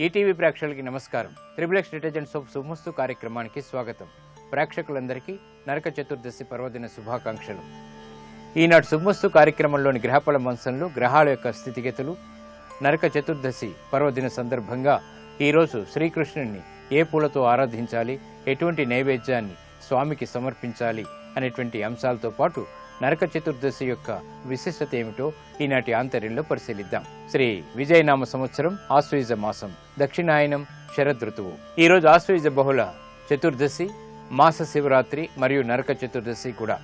ETV ప్రేక్షకులకి నమస్కారం. Triplex detergent soap శుభమస్తు కార్యక్రమానికి స్వాగతం. ప్రేక్షకులందరికీ నరక చతుర్దశి పర్వదిన శుభాకాంక్షలు. ఈనాటి శుభమస్తు కార్యక్రమంలోని గ్రహఫల మంచంలో గ్రహాల యొక్క స్థితిగతులు, నరక చతుర్దశి పర్వదిన సందర్భంగా ఈరోజు శ్రీకృష్ణుడిని ఏ పూలతో ఆరాధించాలి, ఎటువంటి నైవేద్యాన్ని స్వామికి సమర్పించాలి అనేటువంటి అంశాలతో పాటు నరక చతుర్దశి యొక్క విశిష్టత ఏమిటో ఈనాటి ఆంతర్యంలో పరిశీలిద్దాం. శ్రీ విజయనామ సంవత్సరం ఆశ్వయుజ మాసం, దక్షిణాయనం, శరదృతువు. ఈరోజు ఆశ్వయుజ బహుళ చతుర్దశి, మాస శివరాత్రి మరియు నరక చతుర్దశి కూడా.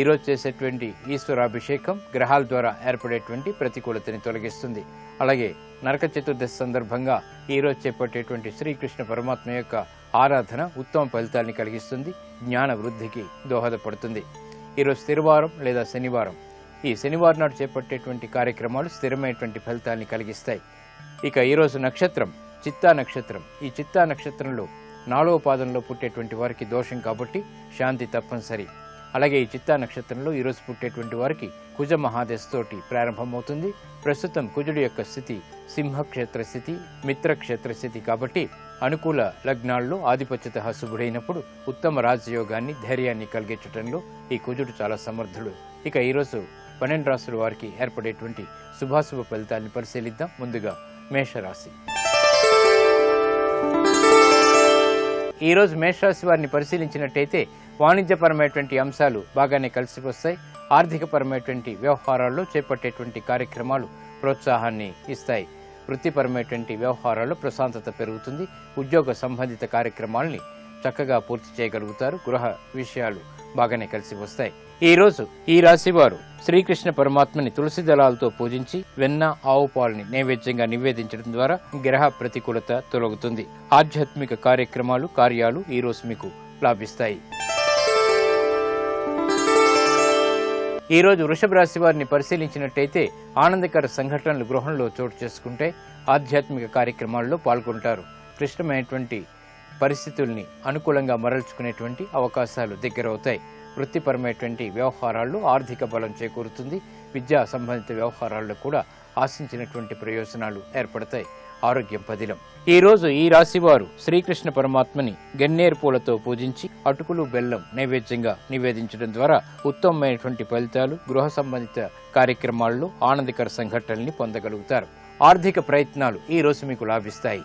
ఈరోజు చేసేటువంటి ఈశ్వరాభిషేకం గ్రహాల ద్వారా ఏర్పడేటువంటి ప్రతికూలతని తొలగిస్తుంది. అలాగే నరక చతుర్దశి సందర్భంగా ఈరోజు చేపట్టేటువంటి శ్రీకృష్ణ పరమాత్మ యొక్క ఆరాధన ఉత్తమ ఫలితాన్ని కలిగిస్తుంది, జ్ఞాన వృద్ధికి దోహదపడుతుంది. ఈరోజు స్థిరవారం లేదా శనివారం. ఈ శనివారం నాడు చేపట్టేటువంటి కార్యక్రమాలు స్థిరమైనటువంటి ఫలితాన్ని కలిగిస్తాయి. ఇక ఈరోజు నక్షత్రం చిత్తా నక్షత్రం. ఈ చిత్తా నక్షత్రంలో 4వ పాదంలో పుట్టేటువంటి వారికి దోషం కాబట్టి శాంతి తప్పనిసరి. అలాగే ఈ చిత్తా నక్షత్రంలో ఈరోజు పుట్టేటువంటి వారికి కుజ మహాదశతోటి ప్రారంభమవుతుంది. ప్రస్తుతం కుజుడి యొక్క స్థితి సింహక్షేత్ర స్థితి, మిత్రక్షేత్ర స్థితి కాబట్టి అనుకూల లగ్నాల్లో ఆధిపత్యత శుభుడైనప్పుడు ఉత్తమ రాజయోగాన్ని, ధైర్యాన్ని కలిగించడంలో ఈ కుజుడు చాలా సమర్థుడు. ఇక ఈరోజు 12 రాశుల వారికి ఏర్పడేటువంటి శుభాశుభ ఫలితాన్ని పరిశీలిద్దాం. ముందుగా మేషరాశి. ఈరోజు మేషరాశి వారిని పరిశీలించినట్టయితే వాణిజ్యపరమైనటువంటి అంశాలు బాగానే కలిసి వస్తాయి. ఆర్థికపరమైనటువంటి వ్యవహారాల్లో చేపట్టేటువంటి కార్యక్రమాలు ప్రోత్సాహాన్ని ఇస్తాయి. వృత్తిపరమైనటువంటి వ్యవహారాల్లో ప్రశాంతత పెరుగుతుంది. ఉద్యోగ సంబంధిత కార్యక్రమాలని చక్కగా పూర్తి చేయగలుగుతారు. గృహ విషయాలు బాగానే కలిసి వస్తాయి. ఈరోజు ఈ రాశి వారు శ్రీకృష్ణ పరమాత్మని తులసి దళాలతో పూజించి వెన్న, ఆవు పాలని నైవేద్యంగా నివేదించడం ద్వారా గ్రహ ప్రతికూలత తొలగుతుంది. ఆధ్యాత్మిక కార్యక్రమాలు, కార్యాలు ఈరోజు మీకు లాభిస్తాయి. ఈరోజు వృషభ రాశి వారిని పరిశీలించినట్టయితే ఆనందకర సంఘటనలు గృహంలో చోటు చేసుకుంటే ఆధ్యాత్మిక కార్యక్రమాల్లో పాల్గొంటారు. క్లిష్టమైనటువంటి పరిస్థితుల్ని అనుకూలంగా మరల్చుకునేటువంటి అవకాశాలు దగ్గరవుతాయి. వృత్తిపరమైనటువంటి వ్యవహారాల్లో ఆర్థిక బలం చేకూరుతుంది. విద్యా సంబంధిత వ్యవహారాల్లో కూడా ఆశించినటువంటి ప్రయోజనాలు ఏర్పడతాయి. ఆరోగ్యం పదిలం. ఈ రోజు ఈ రాశి వారు శ్రీకృష్ణ పరమాత్మని గన్నేరు పూలతో పూజించి అటుకులు, బెల్లం నైవేద్యంగా నివేదించడం ద్వారా ఉత్తమమైనటువంటి ఫలితాలు, గృహ సంబంధిత కార్యక్రమాల్లో ఆనందకర సంఘటనల్ని పొందగలుగుతారు. ఆర్థిక ప్రయత్నాలు ఈ రోజు మీకు లాభిస్తాయి.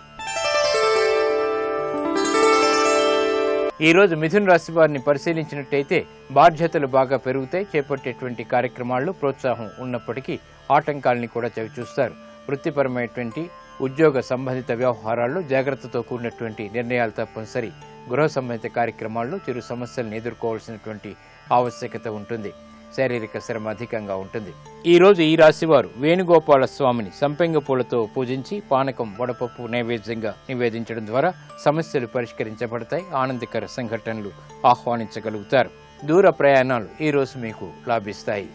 ఈ రోజు మిథున రాశి వారిని పరిశీలించినట్టయితే బాధ్యతలు బాగా పెరుగుతాయి. చేపట్టేటువంటి కార్యక్రమాల్లో ప్రోత్సాహం ఉన్నప్పటికీ ఆటంకాలని కూడా చవిచూస్తారు. వృత్తిపరమైనటువంటి ఉద్యోగ సంబంధిత వ్యవహారాల్లో జాగ్రత్తతో కూడినటువంటి నిర్ణయాలు తప్పనిసరి. గృహ సంబంధిత కార్యక్రమాల్లో చిరు సమస్యలను ఎదుర్కోవాల్సినటువంటి ఆవశ్యకత ఉంటుంది. శారీరక శ్రమ అధికంగా ఉంటుంది. ఈ రోజు ఈ రాశి వారు వేణుగోపాల స్వామిని సంపెంగ పూలతో పూజించి పానకం, వడపప్పు నైవేద్యంగా నివేదించడం ద్వారా సమస్యలు పరిష్కరించబడతాయి. ఆనందకర సంఘటనలు ఆహ్వానించగలుగుతారు. దూర ప్రయాణాలు ఈ రోజు మీకు లాభిస్తాయి.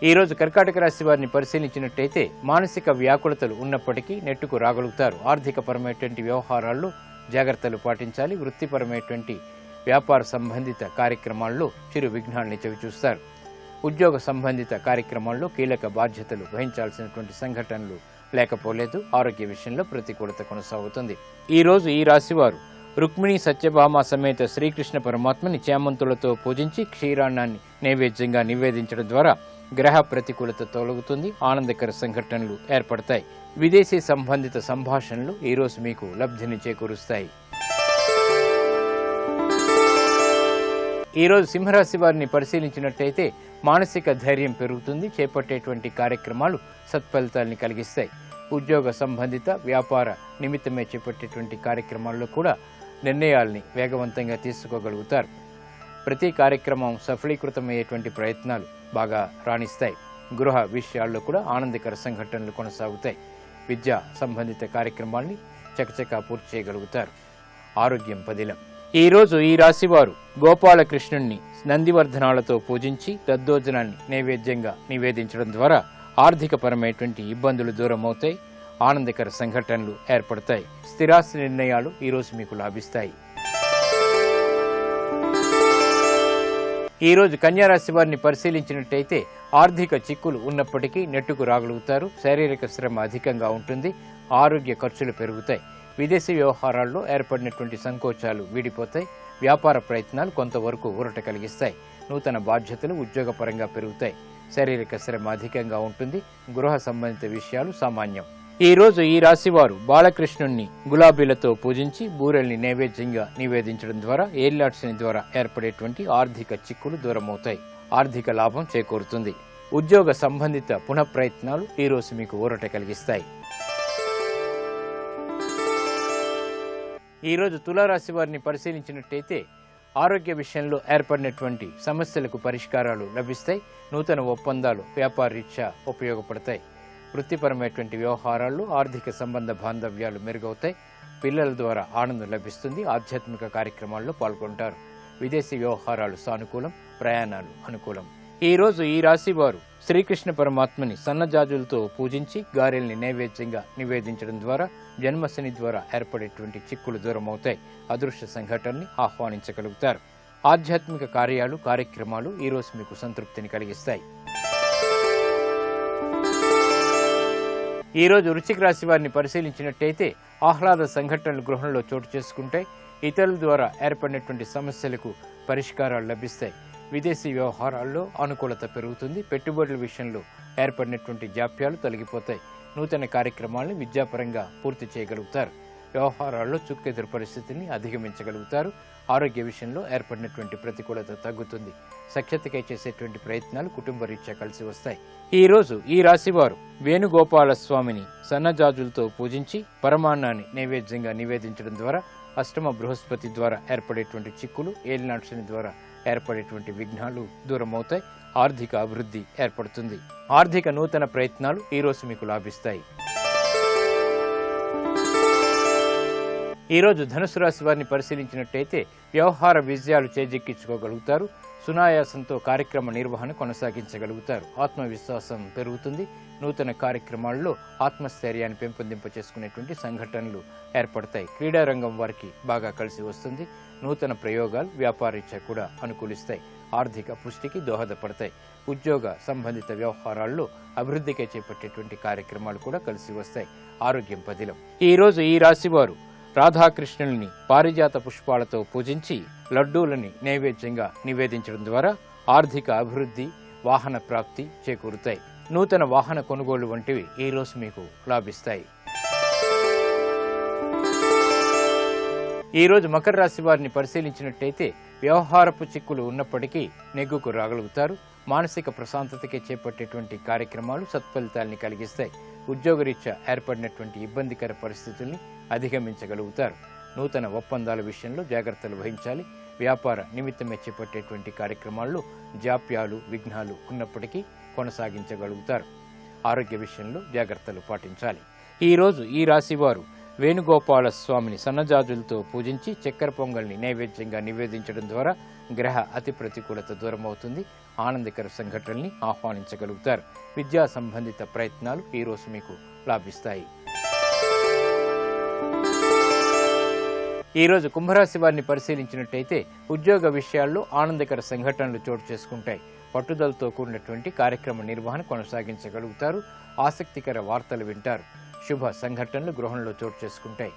ఈ రోజు కర్కాటక రాశి వారిని పరిశీలించినట్టయితే మానసిక వ్యాకులతలు ఉన్నప్పటికీ నెట్టుకు రాగలుగుతారు. ఆర్థిక పరమైనటువంటి వ్యవహారాల్లో జాగ్రత్తలు పాటించాలి. వృత్తిపరమైనటువంటి వ్యాపార సంబంధిత కార్యక్రమాల్లో చిరు విఘ్నాల్ని చవిచూస్తారు. ఉద్యోగ సంబంధిత కార్యక్రమాల్లో కీలక బాధ్యతలు వహించాల్సినటువంటి సంఘటనలు లేకపోలేదు. ఆరోగ్య విషయంలో ప్రతికూలత కొనసాగుతుంది. ఈ రోజు ఈ రాశి వారు రుక్మిణి సత్యభామ సమేత శ్రీకృష్ణ పరమాత్మని చేమంతులతో పూజించి క్షీరాన్నాన్ని నైవేద్యంగా నివేదించడం ద్వారా గ్రహ ప్రతికూలత తొలగుతుంది. ఆనందకర సంఘటనలు ఏర్పడతాయి. విదేశీ సంబంధిత సంభాషణలు ఈరోజు మీకు లబ్ధిని చేకూరుస్తాయి. ఈరోజు సింహరాశి వారిని పరిశీలించినట్టయితే మానసిక ధైర్యం పెరుగుతుంది. చేపట్టేటువంటి కార్యక్రమాలు సత్ఫలితాలని కలిగిస్తాయి. ఉద్యోగ సంబంధిత వ్యాపార నిమిత్తమే చేపట్టేటువంటి కార్యక్రమాల్లో కూడా నిర్ణయాల్ని వేగవంతంగా తీసుకోగలుగుతారు. ప్రతి కార్యక్రమం సఫలీకృతమయ్యేటువంటి ప్రయత్నాలు బాగా రాణిస్తాయి. గృహ విషయాల్లో కూడా ఆనందకర సంఘటనలు కొనసాగుతాయి. విద్యా సంబంధిత కార్యక్రమాల్ని చకచకా పూర్తి చేయగలుగుతారు. ఆరోగ్యం పదిలం. ఈ రోజు ఈ రాశి వారు గోపాలకృష్ణుణ్ణి నందివర్ధనాలతో పూజించి దద్దోజనాన్ని నైవేద్యంగా నివేదించడం ద్వారా ఆర్థికపరమైనటువంటి ఇబ్బందులు దూరమవుతాయి. ఆనందకర సంఘటనలు ఏర్పడతాయి. స్థిరాస్తి నిర్ణయాలు ఈరోజు మీకు లాభిస్తాయి. ఈ రోజు కన్యా రాశి వారిని పరిశీలించినట్టయితే ఆర్థిక చిక్కులు ఉన్నప్పటికీ నెట్టుకు రాగలుగుతారు. శారీరక శ్రమ అధికంగా ఉంటుంది. ఆరోగ్య ఖర్చులు పెరుగుతాయి. విదేశీ వ్యవహారాల్లో ఏర్పడినటువంటి సంకోచాలు వీడిపోతాయి. వ్యాపార ప్రయత్నాలు కొంతవరకు ఊరట కలిగిస్తాయి. నూతన బాధ్యతలు ఉద్యోగపరంగా పెరుగుతాయి. శారీరక శ్రమ అధికంగా ఉంటుంది. గృహ సంబంధిత విషయాలు సామాన్యం. ఈ రోజు ఈ రాశి వారు బాలకృష్ణుణ్ణి గులాబీలతో పూజించి బూరెల్ని నైవేద్యంగా నివేదించడం ద్వారా ఏలినాటి ద్వారా ఏర్పడేటువంటి ఆర్థిక చిక్కులు దూరమవుతాయి. ఆర్థిక లాభం చేకూరుతుంది. ఉద్యోగ సంబంధిత పునఃప్రయత్నాలు ఈ రోజు మీకు ఊరట కలిగిస్తాయి. ఈ రోజు తులారాశి వారిని పరిశీలించినట్టయితే ఆరోగ్య విషయంలో ఏర్పడినటువంటి సమస్యలకు పరిష్కారాలు లభిస్తాయి. నూతన ఒప్పందాలు వ్యాపార రీత్యా ఉపయోగపడతాయి. వృత్తిపరమైనటువంటి వ్యవహారాల్లో ఆర్థిక సంబంధ బాంధవ్యాలు మెరుగవుతాయి. పిల్లల ద్వారా ఆనందం లభిస్తుంది. ఆధ్యాత్మిక కార్యక్రమాల్లో పాల్గొంటారు. విదేశీ వ్యవహారాలు సానుకూలం. ప్రయాణాలు అనుకూలం. ఈ రోజు ఈ రాశి వారు శ్రీకృష్ణ పరమాత్మని సన్నజాజులతో పూజించి గారెల్ని నైవేద్యంగా నివేదించడం ద్వారా జన్మశని ద్వారా ఏర్పడేటువంటి చిక్కులు దూరమవుతాయి. అదృశ్య సంఘటనని ఆహ్వానించగలుగుతారు. ఆధ్యాత్మిక కార్యక్రమాలు ఈ రోజు మీకు సంతృప్తిని కలిగిస్తాయి. ఈ రోజు వృశ్చిక రాశి వారిని పరిశీలించినట్టయితే ఆహ్లాద సంఘటనలు గృహంలో చోటు చేసుకుంటాయి. ఇతరుల ద్వారా ఏర్పడినటువంటి సమస్యలకు పరిష్కారాలు లభిస్తాయి. విదేశీ వ్యవహారాల్లో అనుకూలత పెరుగుతుంది. పెట్టుబడుల విషయంలో ఏర్పడినటువంటి జాప్యాలు తొలగిపోతాయి. నూతన కార్యక్రమాలను విద్యాపరంగా పూర్తి చేయగలుగుతారు. వ్యవహారాల్లో చుక్కెదురు పరిస్థితిని అధిగమించగలుగుతారు. ఆరోగ్య విషయంలో ఏర్పడినటువంటి ప్రతికూలత తగ్గుతుంది. సఖ్యతకై చేసేటువంటి ప్రయత్నాలు కుటుంబ రీత్యా కలిసి వస్తాయి. ఈ రోజు ఈ రాశివారు వేణుగోపాల స్వామిని సన్నజాజులతో పూజించి పరమాన్నాన్ని నైవేద్యంగా నివేదించడం ద్వారా అష్టమ బృహస్పతి ద్వారా ఏర్పడేటువంటి చిక్కులు, ఏలినాటి శని ద్వారా ఏర్పడేటువంటి విఘ్నాలు దూరమవుతాయి. ఆర్థిక అభివృద్ధి ఏర్పడుతుంది. ఆర్థిక నూతన ప్రయత్నాలు ఈ రోజు మీకు లాభిస్తాయి. ఈ రోజు ధనుసు రాశి వారిని పరిశీలించినట్టయితే వ్యవహార విజయాలు చేజిక్కించుకోగలుగుతారు. సునాయాసంతో కార్యక్రమ నిర్వహణ కొనసాగించగలుగుతారు. ఆత్మవిశ్వాసం పెరుగుతుంది. నూతన కార్యక్రమాల్లో ఆత్మస్థైర్యాన్ని పెంపొందింప చేసుకునేటువంటి సంఘటనలు ఏర్పడతాయి. క్రీడారంగం వారికి బాగా కలిసి వస్తుంది. నూతన ప్రయోగాలు వ్యాపారీత్యా కూడా అనుకూలిస్తాయి. ఆర్థిక పుష్టికి దోహదపడతాయి. ఉద్యోగ సంబంధిత వ్యవహారాల్లో అభివృద్ధికి చేపట్టేటువంటి కార్యక్రమాలు కూడా కలిసి వస్తాయి. ఆరోగ్యం పదిలం. ఈ రోజు ఈ రాశి వారు రాధాకృష్ణుల్ని పారిజాత పుష్పాలతో పూజించి లడ్డూలని నైవేద్యంగా నివేదించడం ద్వారా ఆర్థిక అభివృద్ధి, వాహన ప్రాప్తి చేకూరుతాయి. నూతన వాహన కొనుగోలు వంటివి ఈ రోజు మీకు లాభిస్తాయి. ఈ రోజు మకర రాశి వారిని పరిశీలించినట్టయితే వ్యవహారపు చిక్కులు ఉన్నప్పటికీ నెగ్గుకు రాగలుగుతారు. మానసిక ప్రశాంతతకి చేపట్టేటువంటి కార్యక్రమాలు సత్ఫలితాల్ని కలిగిస్తాయి. ఉద్యోగరీత్యా ఏర్పడినటువంటి ఇబ్బందికర పరిస్థితుల్ని అధిగమించగలుగుతారు. నూతన ఒప్పందాల విషయంలో జాగ్రత్తలు వహించాలి. వ్యాపార నిమిత్తమే చేపట్టేటువంటి కార్యక్రమాల్లో జాప్యాలు, విఘ్నాలు ఉన్నప్పటికీ కొనసాగించగలుగుతారు. ఆరోగ్య విషయంలో జాగ్రత్తలు పాటించాలి. ఈ రోజు ఈ రాశి వారు వేణుగోపాల స్వామిని సన్నజాజులతో పూజించి చక్కెర పొంగల్ని నైవేద్యంగా నివేదించడం ద్వారా గ్రహ అతి ప్రతికూలత దూరమవుతుంది. ఆనందకర సంఘటనల్ని ఆహ్వానించగలుగుతారు. విద్యా సంబంధిత ప్రయత్నాలు ఈ రోజు మీకు లాభిస్తాయి. ఈ రోజు కుంభరాశి వారిని పరిశీలించినట్టయితే ఉద్యోగ విషయాల్లో ఆనందకర సంఘటనలు చోటు చేసుకుంటాయి. పట్టుదలతో కూడినటువంటి కార్యక్రమ నిర్వహణ కొనసాగించగలుగుతారు. ఆసక్తికర వార్తలు వింటారు. శుభ సంఘటనలు గృహంలో చోటు చేసుకుంటాయి.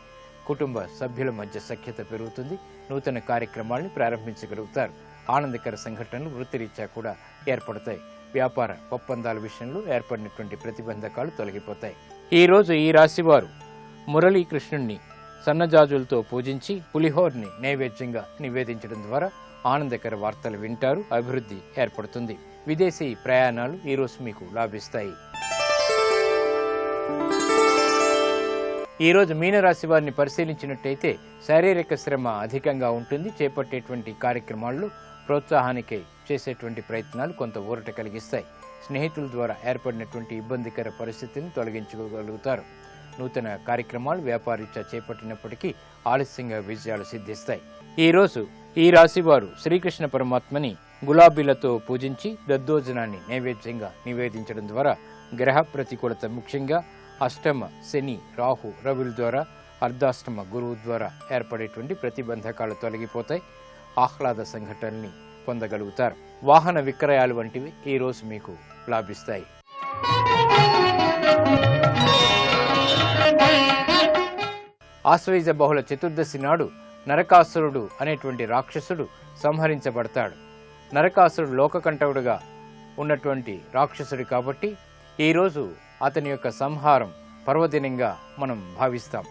కుటుంబ సభ్యుల మధ్య సఖ్యత పెరుగుతుంది. నూతన కార్యక్రమాలను ప్రారంభించగలుగుతారు. ఆనందకర సంఘటనలు వృత్తిరీత్యా కూడా ఏర్పడతాయి. వ్యాపార ఒప్పందాల విషయంలో ఏర్పడినటువంటి ప్రతిబంధకాలు తొలగిపోతాయి. ఈ రోజు ఈ రాశి వారు మురళీకృష్ణుణ్ణి సన్నజాజులతో పూజించి పులిహోర్ని నైవేద్యంగా నివేదించడం ద్వారా ఆనందకర వార్తలు వింటారు. అభివృద్ధి ఏర్పడుతుంది. విదేశీ ప్రయాణాలు ఈ రోజు మీకు లాభిస్తాయి. ఈ రోజు మీనరాశి వారిని పరిశీలించినట్టయితే శారీరక శ్రమ అధికంగా ఉంటుంది. చేపట్టేటువంటి కార్యక్రమాల్లో ప్రోత్సాహానికి చేసేటువంటి ప్రయత్నాలు కొంత ఊరట కలిగిస్తాయి. స్నేహితుల ద్వారా ఏర్పడినటువంటి ఇబ్బందికర పరిస్థితిని తొలగించుకోగలుగుతారు. నూతన కార్యక్రమాలు వ్యాపారీత్యా చేపట్టినప్పటికీ ఆలస్యంగా విజయాలు సిద్ధిస్తాయి. ఈ రోజు ఈ రాశి వారు శ్రీకృష్ణ పరమాత్మని గులాబీలతో పూజించి దద్దోజనాన్ని నైవేద్యంగా నివేదించడం ద్వారా గ్రహ ప్రతికూలత, ముఖ్యంగా అష్టమ శని, రాహు, రవుల ద్వారా, అర్ధాష్టమ గురువు ద్వారా ఏర్పడేటువంటి ప్రతిబంధకాలు తొలగిపోతాయి. ఆహ్లాద సంఘటనల్ని పొందగలుగుతారు. వాహన విక్రయాలు వంటివి ఈ రోజు మీకు లాభిస్తాయి. ఆశ్వయుజ బహుళ చతుర్దశి నాడు నరకాసురుడు అనేటువంటి రాక్షసుడు సంహరించబడతాడు. నరకాసురుడు లోకకంఠకుడుగా ఉన్నటువంటి రాక్షసుడు కాబట్టి ఈరోజు అతని యొక్క సంహారం పర్వదినంగా మనం భావిస్తాం.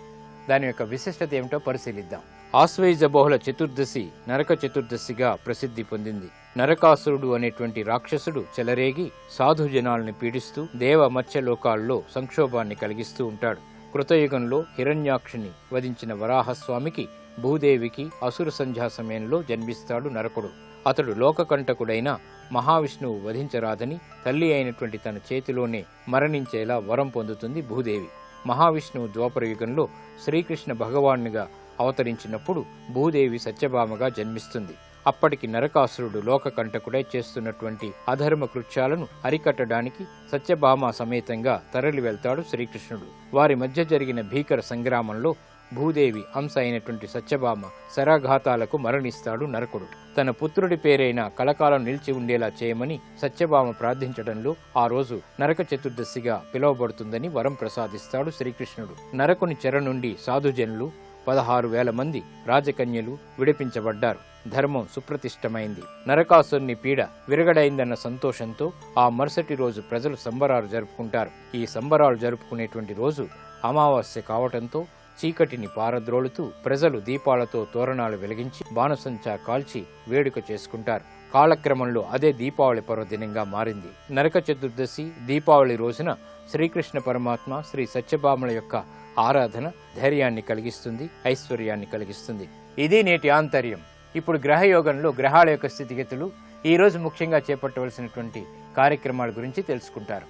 దాని యొక్క విశిష్టత ఏమిటో పరిశీలిద్దాం. ఆశ్వయుజ బహుళ చతుర్దశి నరక చతుర్దశిగా ప్రసిద్ధి పొందింది. నరకాసురుడు అనేటువంటి రాక్షసుడు చెలరేగి సాధు జనాల్ని పీడిస్తూ దేవ మత్స్యలోకాల్లో సంక్షోభాన్ని కలిగిస్తూ ఉంటాడు. కృతయుగంలో హిరణ్యాక్షుని వధించిన వరాహస్వామికి, భూదేవికి అసుర సంధ్యా సమయంలో జన్మిస్తాడు నరకుడు. అతడు లోకకంటకుడైన మహావిష్ణువు వధించరాదని తల్లి అయినటువంటి తన చేతిలోనే మరణించేలా వరం పొందుతుంది భూదేవి. మహావిష్ణువు ద్వాపర యుగంలో శ్రీకృష్ణ భగవానుగా అవతరించినప్పుడు భూదేవి సత్యభామగా జన్మిస్తుంది. అప్పటికి నరకాసురుడు లోకకంటకుడై చేస్తున్నటువంటి అధర్మ కృత్యాలను అరికట్టడానికి సత్యభామ సమేతంగా తరలి వెళ్తాడు శ్రీకృష్ణుడు. వారి మధ్య జరిగిన భీకర సంగ్రామంలో భూదేవి అంశ అయినటువంటి సత్యభామ శరాఘాతాలకు మరణిస్తాడు నరకుడు. తన పుత్రుడి పేరైన కలకాలం నిలిచి ఉండేలా చేయమని సత్యభామ ప్రార్థించడంలో ఆ రోజు నరక చతుర్దశిగా పిలువబడుతుందని వరం ప్రసాదిస్తాడు శ్రీకృష్ణుడు. నరకుని చెర నుండి సాధుజనులు 16,000 మంది రాజకన్యలు విడిపించబడ్డారు. ధర్మం సుప్రతిష్టమైంది. నరకాసురుని పీడ విరగడైందన్న సంతోషంతో ఆ మరుసటి రోజు ప్రజలు సంబరాలు జరుపుకుంటారు. ఈ సంబరాలు జరుపుకునేటువంటి రోజు అమావాస్య కావటంతో చీకటిని పారద్రోలుతూ ప్రజలు దీపాలతో తోరణాలు వెలిగించి బాణసంచా కాల్చి వేడుక చేసుకుంటారు. కాలక్రమంలో అదే దీపావళి పర్వదినంగా మారింది. నరక చతుర్దశి దీపావళి రోజున శ్రీకృష్ణ పరమాత్మ శ్రీ సత్యభామల యొక్క ఆరాధన ధైర్యాన్ని కలిగిస్తుంది, ఐశ్వర్యాన్ని కలిగిస్తుంది. ఇది నేటి ఆంతర్యం. ఇప్పుడు గ్రహయోగంలో గ్రహాల యొక్క స్థితిగతులు, ఈ రోజు ముఖ్యంగా చేపట్టవలసినటువంటి కార్యక్రమాల గురించి తెలుసుకుంటారు.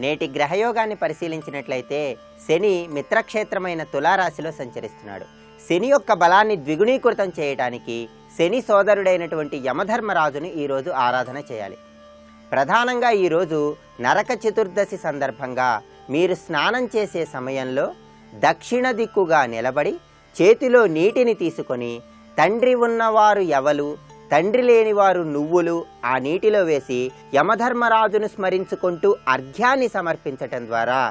నేటి గ్రహయోగాన్ని పరిశీలించినట్లయితే శని మిత్రక్షేత్రమైన తులారాశిలో సంచరిస్తున్నాడు. శని యొక్క బలాన్ని ద్విగుణీకృతం చేయడానికి శని సోదరుడైనటువంటి యమధర్మరాజును ఈరోజు ఆరాధన చేయాలి. ప్రధానంగా ఈరోజు నరక చతుర్దశి సందర్భంగా మీరు స్నానం చేసే సమయంలో దక్షిణ దిక్కుగా నిలబడి చేతిలో నీటిని తీసుకొని తండ్రి ఉన్నవారు ఎవలు, తండ్రి లేనివారు నువ్వులు ఆ నీటిలో వేసి యమధర్మరాజును స్మరించుకుంటూ అర్ఘ్యాన్ని సమర్పించటం ద్వారా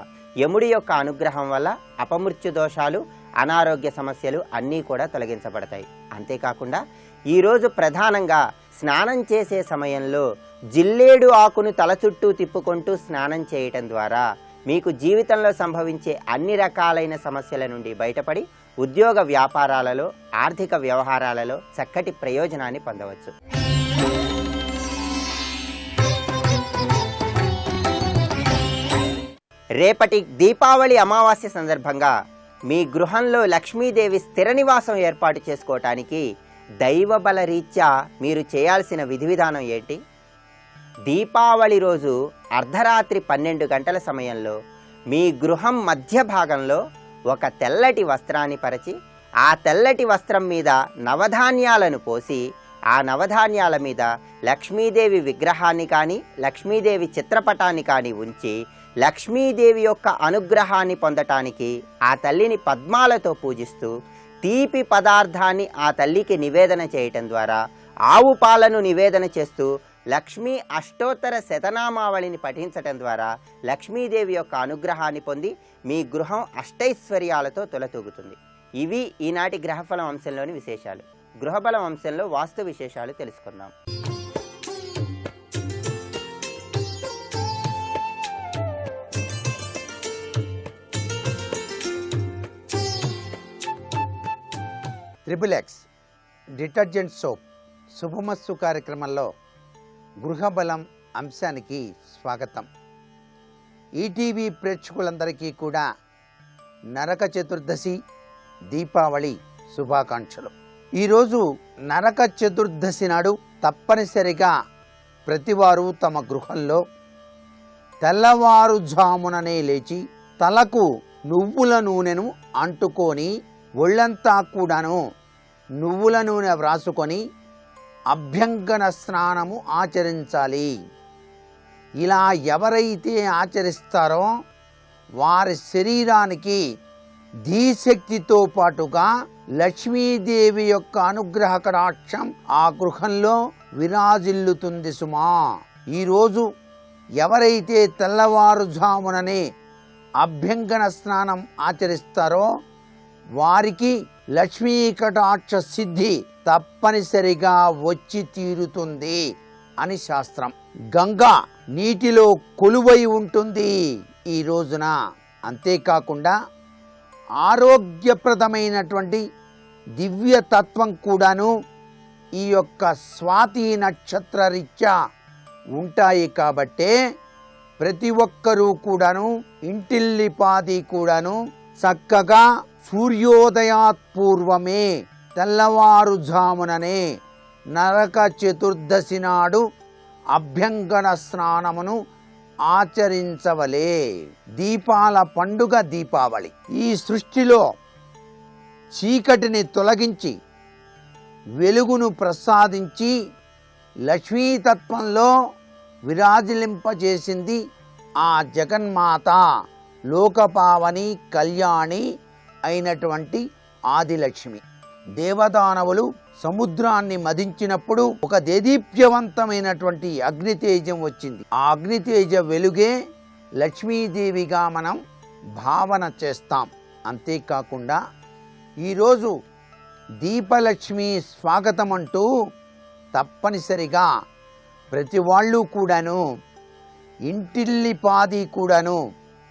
యముడి యొక్క అనుగ్రహం వల్ల అపమృత్యు దోషాలు, అనారోగ్య సమస్యలు అన్నీ కూడా తొలగించబడతాయి. అంతేకాకుండా ఈరోజు ప్రధానంగా స్నానం చేసే సమయంలో జిల్లేడు ఆకును తల చుట్టూ తిప్పుకుంటూ స్నానం చేయటం ద్వారా మీకు జీవితంలో సంభవించే అన్ని రకాలైన సమస్యల నుండి బయటపడి ఉద్యోగ వ్యాపారాలలో, ఆర్థిక వ్యవహారాలలో చక్కటి ప్రయోజనాన్ని పొందవచ్చు. రేపటి దీపావళి అమావాస్య సందర్భంగా మీ గృహంలో లక్ష్మీదేవి స్థిర నివాసం ఏర్పాటు చేసుకోవటానికి దైవబల రీత్యా మీరు చేయాల్సిన విధి విధానం ఏంటి? దీపావళి రోజు అర్ధరాత్రి 12 గంటల సమయంలో మీ గృహం మధ్య భాగంలో ఒక తెల్లటి వస్త్రాన్ని పరిచి ఆ తెల్లటి వస్త్రం మీద నవధాన్యాలను పోసి ఆ నవధాన్యాల మీద లక్ష్మీదేవి విగ్రహాన్ని కానీ లక్ష్మీదేవి చిత్రపటాన్ని కానీ ఉంచి లక్ష్మీదేవి యొక్క అనుగ్రహాన్ని పొందటానికి ఆ తల్లిని పద్మాలతో పూజిస్తూ తీపి పదార్థాన్ని ఆ తల్లికి నివేదన చేయటం ద్వారా ఆవు పాలను నివేదన చేస్తూ లక్ష్మీ అష్టోత్తర శతనామావళిని పఠించటం ద్వారా లక్ష్మీదేవి యొక్క అనుగ్రహాన్ని పొంది మీ గృహం అష్టైశ్వర్యాలతో తొలతూగుతుంది. ఇవి ఈనాటి గ్రహఫలం అంశంలోని విశేషాలు. గృహబలం అంశంలో వాస్తు విశేషాలు తెలుసుకుందాం. ట్రిపుల్ ఎక్స్ డిటర్జెంట్ సోప్ శుభమస్తు కార్యక్రమంలో గృహబలం అంశానికి స్వాగతం. ఈటీవీ ప్రేక్షకులందరికీ కూడా నరక చతుర్దశి దీపావళి శుభాకాంక్షలు. ఈరోజు నరక చతుర్దశి నాడు తప్పనిసరిగా ప్రతివారు తమ గృహంలో తెల్లవారుజాముననే లేచి తలకు నువ్వుల నూనెను అంటుకొని ఒళ్ళంతా కూడాను నువ్వుల నూనె వ్రాసుకొని అభ్యంగన స్నానము ఆచరించాలి. ఇలా ఎవరైతే ఆచరిస్తారో వారి శరీరానికి ధీశక్తితో పాటుగా లక్ష్మీదేవి యొక్క అనుగ్రహ కటాక్షం ఆ గృహంలో విరాజిల్లుతుంది సుమా. ఈరోజు ఎవరైతే తెల్లవారుజాముననే అభ్యంగన స్నానం ఆచరిస్తారో వారికి లక్ష్మీ కటాక్ష సిద్ధి తప్పనిసరిగా వచ్చి తీరుతుంది అని శాస్త్రం. గంగా నీటిలో కొలువై ఉంటుంది ఈ రోజున. అంతేకాకుండా ఆరోగ్యప్రదమైనటువంటి దివ్య తత్వం కూడాను ఈ యొక్క స్వాతి నక్షత్ర రీత్యా ఉంటాయి. కాబట్టే ప్రతి ఒక్కరూ కూడాను ఇంటిల్లిపాది కూడాను చక్కగా సూర్యోదయాత్ పూర్వమే తెల్లవారుజాముననే నరక చతుర్దశి నాడు అభ్యంగన స్నానమును ఆచరించవలే. దీపాల పండుగ దీపావళి. ఈ సృష్టిలో చీకటిని తొలగించి వెలుగును ప్రసాదించి లక్ష్మీతత్వంలో విరాజిలింపజేసింది ఆ జగన్మాత, లోకపావని కళ్యాణి అయినటువంటి ఆదిలక్ష్మి. దేవదానవులు సముద్రాన్ని మదించినప్పుడు ఒక దేదీప్యవంతమైనటువంటి అగ్నితేజం వచ్చింది. ఆ అగ్నితేజ వెలుగే లక్ష్మీదేవిగా మనం భావన చేస్తాం. అంతేకాకుండా ఈరోజు దీపలక్ష్మి స్వాగతం అంటూ తప్పనిసరిగా ప్రతి వాళ్ళు కూడాను ఇంటిల్లిపాది కూడాను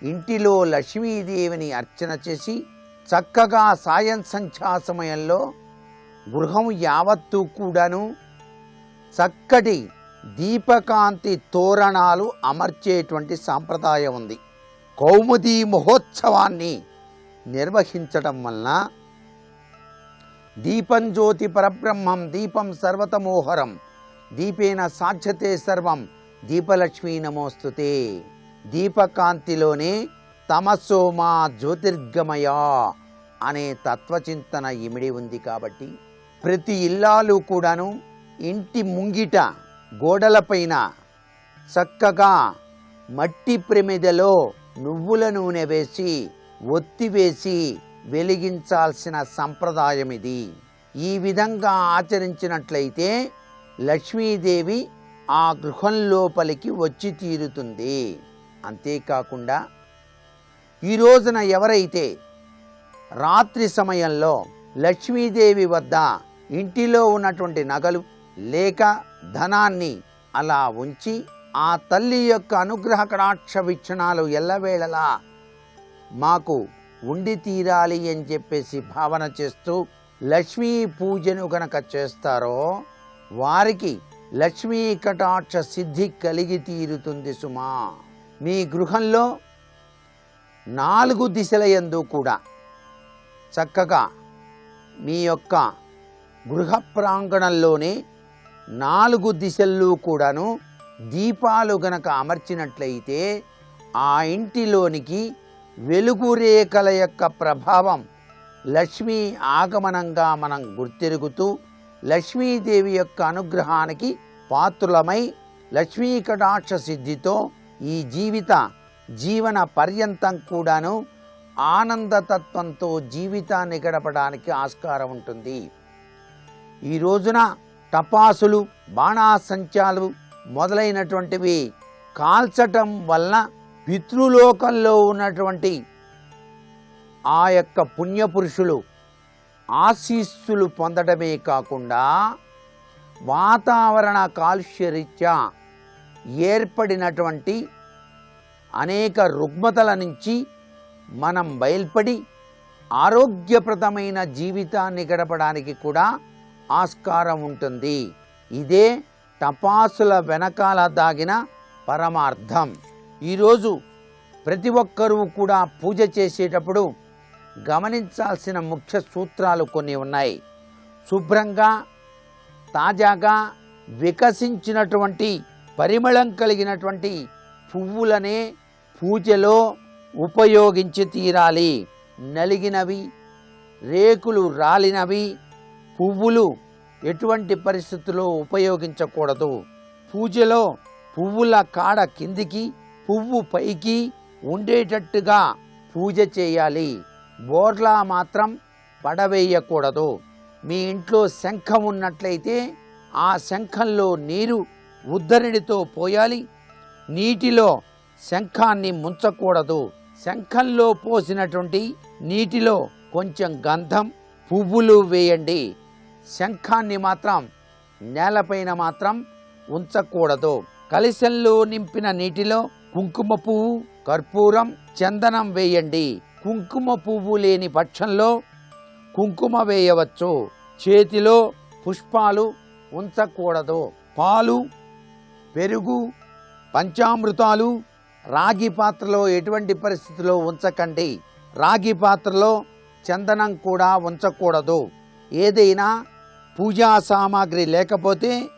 ఇంటిలో లక్ష్మీదేవిని అర్చన చేసి చక్కగా సాయం సంధ్యా సమయంలో గృహం యావత్తూ కూడాను చక్కటి దీపకాంతి తోరణాలు అమర్చేటువంటి సాంప్రదాయం ఉంది. కౌముదీ మహోత్సవాన్ని నిర్వహించడం వలన దీపం జ్యోతి పరబ్రహ్మం దీపం సర్వతమోహరం దీపేన సాధ్యతే సర్వం దీపలక్ష్మీ నమోస్తుతే. దీపకాంతిలోనే తమసోమా జ్యోతిర్గమయ అనే తత్వచింతన ఇమిడి ఉంది. కాబట్టి ప్రతి ఇల్లాలు కూడాను ఇంటి ముంగిట గోడలపైన చక్కగా మట్టి ప్రమిదలో నువ్వుల నూనె వేసి ఒత్తి వేసి వెలిగించాల్సిన సంప్రదాయం ఇది. ఈ విధంగా ఆచరించినట్లయితే లక్ష్మీదేవి ఆ గృహం లోపలికి వచ్చి తీరుతుంది. అంతేకాకుండా ఈ రోజున ఎవరైతే రాత్రి సమయంలో లక్ష్మీదేవి వద్ద ఇంటిలో ఉన్నటువంటి నగలు లేక ధనాన్ని అలా ఉంచి ఆ తల్లి యొక్క అనుగ్రహ కటాక్ష వీక్షణాలు ఎల్లవేళలా మాకు ఉండి తీరాలి అని చెప్పేసి భావన చేస్తూ లక్ష్మీ పూజను గనక చేస్తారో వారికి లక్ష్మీ కటాక్ష సిద్ధి కలిగి తీరుతుంది సుమా. మీ గృహంలో 4 దిశల యందు కూడా చక్కగా మీ యొక్క గృహ ప్రాంగణంలోనే 4 దిశల్లో కూడాను దీపాలు గనక అమర్చినట్లయితే ఆ ఇంటిలోనికి వెలుగు రేఖల యొక్క ప్రభావం లక్ష్మీ ఆగమనంగా మనం గుర్తెరుగుతూ లక్ష్మీదేవి యొక్క అనుగ్రహానికి పాత్రులమై లక్ష్మీ కటాక్ష సిద్ధితో ఈ జీవన పర్యంతం కూడాను ఆనందతత్వంతో జీవితాన్ని గడపడానికి ఆస్కారం ఉంటుంది. ఈ రోజున టపాసులు బాణాసంచాలు మొదలైనటువంటివి కాల్చటం వలన పితృలోకంలో ఉన్నటువంటి ఆ యొక్క పుణ్యపురుషులు ఆశీస్సులు పొందడమే కాకుండా వాతావరణ కాలుష్యరీత్యా ఏర్పడినటువంటి అనేక రుగ్మతల నుంచి మనం బయల్పడి ఆరోగ్యప్రదమైన జీవితాన్ని గడపడానికి కూడా ఆస్కారం ఉంటుంది. ఇదే టపాసుల వెనకాల దాగిన పరమార్థం. ఈరోజు ప్రతి ఒక్కరూ కూడా పూజ చేసేటప్పుడు గమనించాల్సిన ముఖ్య సూత్రాలు కొన్ని ఉన్నాయి. శుభ్రంగా తాజాగా వికసించినటువంటి పరిమళం కలిగినటువంటి పువ్వులనే పూజలో ఉపయోగించి తీరాలి. నలిగినవి, రేకులు రాలినవి పువ్వులు ఎటువంటి పరిస్థితుల్లో ఉపయోగించకూడదు. పూజలో పువ్వుల కాడ కిందికి పువ్వు పైకి ఉండేటట్టుగా పూజ చేయాలి. బోర్లా మాత్రం పడవేయకూడదు. మీ ఇంట్లో శంఖం ఉన్నట్లయితే ఆ శంఖంలో నీరు ఉద్ధరణితో పోయాలి. నీటిలో శంఖాన్ని ముంచకూడదు. శంఖంలో పోసినటువంటి నీటిలో కొంచెం గంధం, పువ్వులు వేయండి. శంఖాన్ని మాత్రం నేలపైన మాత్రం ఉంచకూడదు. కలశంలో నింపిన నీటిలో కుంకుమ పువ్వు, కర్పూరం, చందనం వేయండి. కుంకుమ పువ్వు లేని పక్షంలో కుంకుమ వేయవచ్చు. చేతిలో పుష్పాలు ఉంచకూడదు. పాలు, పెరుగు, పంచామృతాలు రాగి పాత్రలో ఎటువంటి పరిస్థితిలో ఉంచకండి. రాగి పాత్రలో చందనం కూడా ఉంచకూడదు. ఏదైనా పూజా సామాగ్రి లేకపోతే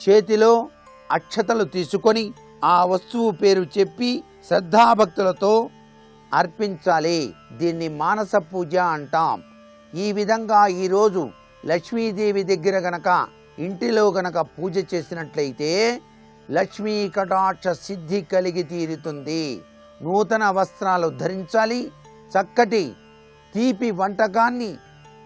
చేతిలో అక్షతలు తీసుకొని ఆ వస్తువు పేరు చెప్పి శ్రద్ధాభక్తులతో అర్పించాలి. దీన్ని మానస పూజ అంటాం. ఈ విధంగా ఈరోజు లక్ష్మీదేవి దగ్గర గనక ఇంటిలో గనక పూజ చేసినట్లయితే లక్ష్మీ కటాక్ష సిద్ధి కలిగి తీరుతుంది. నూతన వస్త్రాలు ధరించాలి. చక్కటి తీపి వంటకాన్ని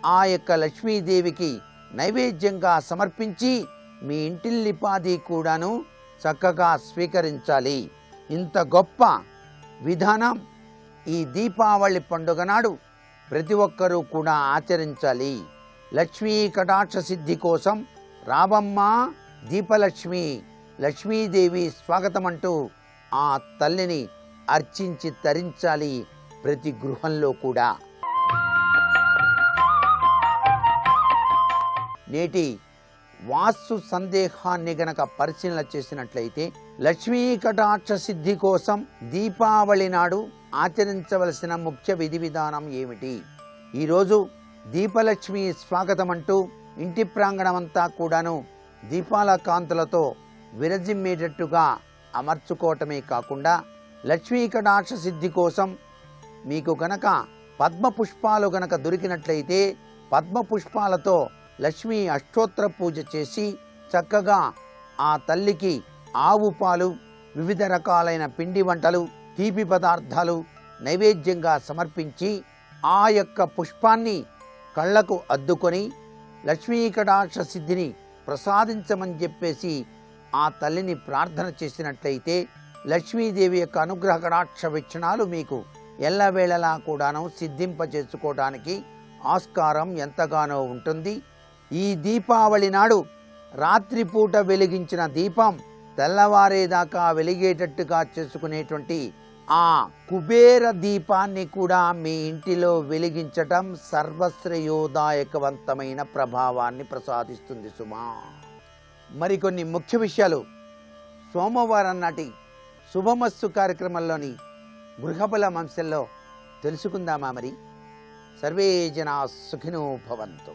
ఆ యొక్క లక్ష్మీదేవికి నైవేద్యంగా సమర్పించి మీ ఇంటిల్లిపాది కూడాను చక్కగా స్వీకరించాలి. ఇంత గొప్ప విధానం ఈ దీపావళి పండుగ నాడు ప్రతి ఒక్కరూ కూడా ఆచరించాలి. లక్ష్మీ కటాక్ష సిద్ధి కోసం రావమ్మ దీపలక్ష్మి, లక్ష్మీదేవి స్వాగతం అంటూ ఆ తల్లిని అర్చించి తరించాలి ప్రతి గృహంలో కూడా. నేటి వాస్తు సందేహాన్ని గనక పరిశీలన చేసినట్లయితే లక్ష్మీ కటాక్ష సిద్ధి కోసం దీపావళి నాడు ఆచరించవలసిన ముఖ్య విధి విధానం ఏమిటి? ఈరోజు దీపలక్ష్మి స్వాగతం అంటూ ఇంటి ప్రాంగణమంతా కూడాను దీపాల కాంతులతో విరజిమ్మేటట్టుగా అమర్చుకోవటమే కాకుండా లక్ష్మీ కటాక్ష సిద్ధి కోసం మీకు గనక పద్మ పుష్పాలు గనక దొరికినట్లయితే పద్మ పుష్పాలతో లక్ష్మీ అష్టోత్తర పూజ చేసి చక్కగా ఆ తల్లికి ఆవు పాలు, వివిధ రకాలైన పిండి వంటలు, తీపి పదార్థాలు నైవేద్యంగా సమర్పించి ఆ యొక్క పుష్పాన్ని కళ్ళకు అద్దుకొని లక్ష్మీ కటాక్ష సిద్ధిని ప్రసాదించమని చెప్పేసి ఆ తల్లిని ప్రార్థన చేసినట్లయితే లక్ష్మీదేవి యొక్క అనుగ్రహ కటాక్ష వీక్షణాలు మీకు ఎల్లవేళలా కూడాను సిద్ధింపజేసుకోవడానికి ఆస్కారం ఎంతగానో ఉంటుంది. ఈ దీపావళి నాడు రాత్రిపూట వెలిగించిన దీపం తెల్లవారేదాకా వెలిగేటట్టుగా చేసుకునేటువంటి ఆ కుబేర దీపాన్ని కూడా మీ ఇంటిలో వెలిగించటం సర్వశ్రేయోదాయకవంతమైన ప్రభావాన్ని ప్రసాదిస్తుంది సుమా. మరికొన్ని ముఖ్య విషయాలు సోమవారం నాటి శుభమస్తు కార్యక్రమంలోని గృహబల అంశంలో తెలుసుకుందామా? మరి సర్వే జనా సుఖినో భవంతు.